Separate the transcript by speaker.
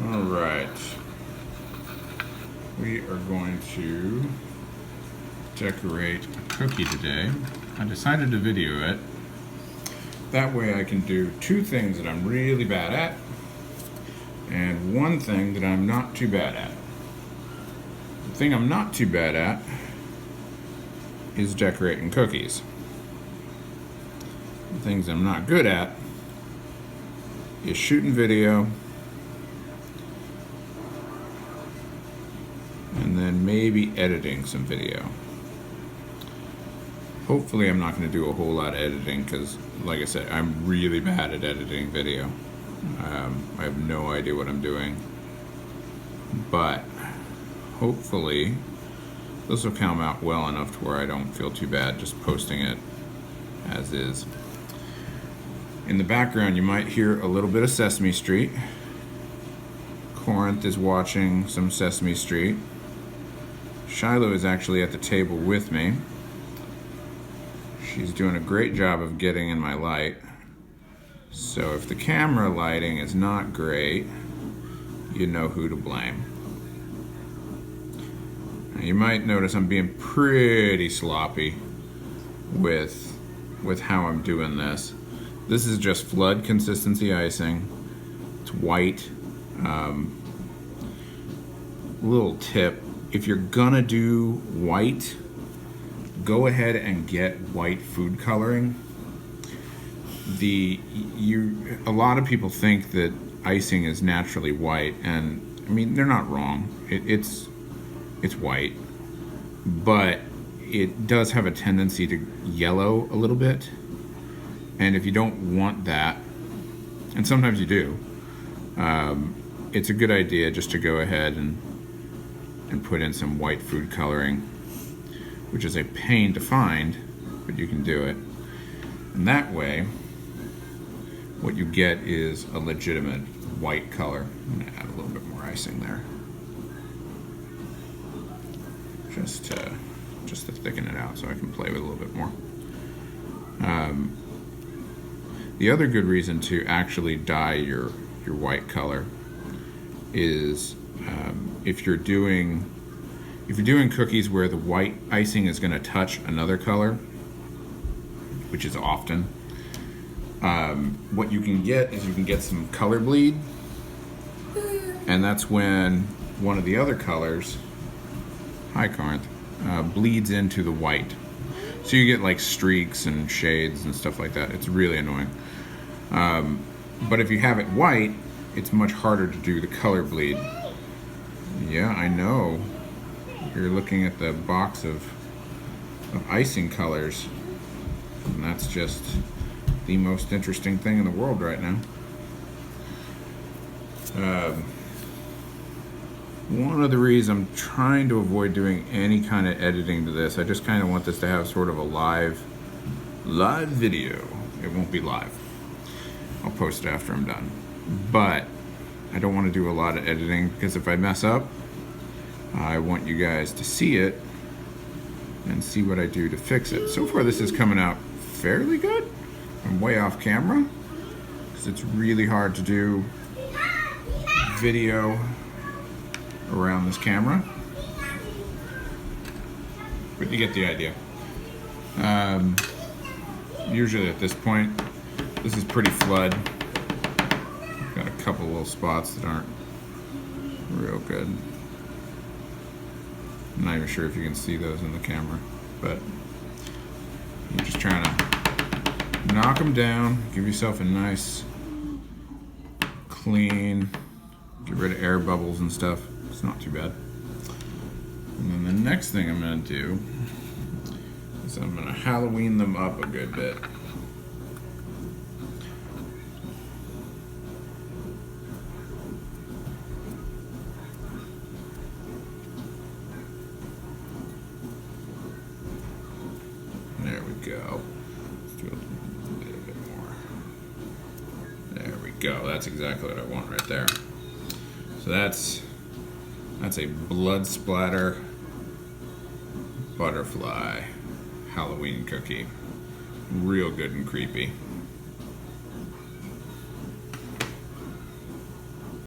Speaker 1: All right. We are going to decorate a cookie today. I decided to video it. That way I can do two things that I'm really bad at and one thing that I'm not too bad at. The thing I'm not too bad at is decorating cookies. The things I'm not good at is shooting video and then maybe editing some video. Hopefully I'm not going to do a whole lot of editing because, like I said, I'm really bad at editing video. I have no idea what I'm doing, but hopefully this will come out well enough to where I don't feel too bad just posting it as is. In the background you might hear a little bit of Sesame Street. Corinth is watching some Sesame Street. Shiloh is actually at the table with me. She's doing a great job of getting in my light. So if the camera lighting is not great, you know who to blame. Now you might notice I'm being pretty sloppy with how I'm doing this. This is just flood consistency icing. It's white. Little tip, if you're gonna do white, go ahead and get white food coloring. A lot of people think that icing is naturally white, and I mean they're not wrong. It's white, but it does have a tendency to yellow a little bit. And if you don't want that, and sometimes you do, it's a good idea just to go ahead and put in some white food coloring, which is a pain to find, but you can do it. And that way, what you get is a legitimate white color. I'm gonna add a little bit more icing there, just to thicken it out so I can play with it a little bit more. The other good reason to actually dye your white color is if you're doing cookies where the white icing is going to touch another color, which is often, what you can get is you can get some color bleed, and that's when one of the other colors, hi Corinth, bleeds into the white. So you get like streaks and shades and stuff like that. It's really annoying. But if you have it white, it's much harder to do the color bleed. Yeah, I know. You're looking at the box of icing colors, and that's just the most interesting thing in the world right now. One of the reasons I'm trying to avoid doing any kind of editing to this, I just kind of want this to have sort of a live video. It won't be live. I'll post it after I'm done. But I don't want to do a lot of editing because if I mess up, I want you guys to see it and see what I do to fix it. So far this is coming out fairly good. I'm way off camera because it's really hard to do video around this camera, but you get the idea. Usually at this point, this is pretty flood. Got a couple little spots that aren't real good. I'm not even sure if you can see those in the camera, but you're just trying to knock them down, give yourself a nice, clean, get rid of air bubbles and stuff. It's not too bad. And then the next thing I'm going to do is I'm going to Halloween them up a good bit. There we go. Let's do a little bit more. There we go. That's exactly what I want right there. So that's a blood splatter butterfly Halloween cookie. Real good and creepy.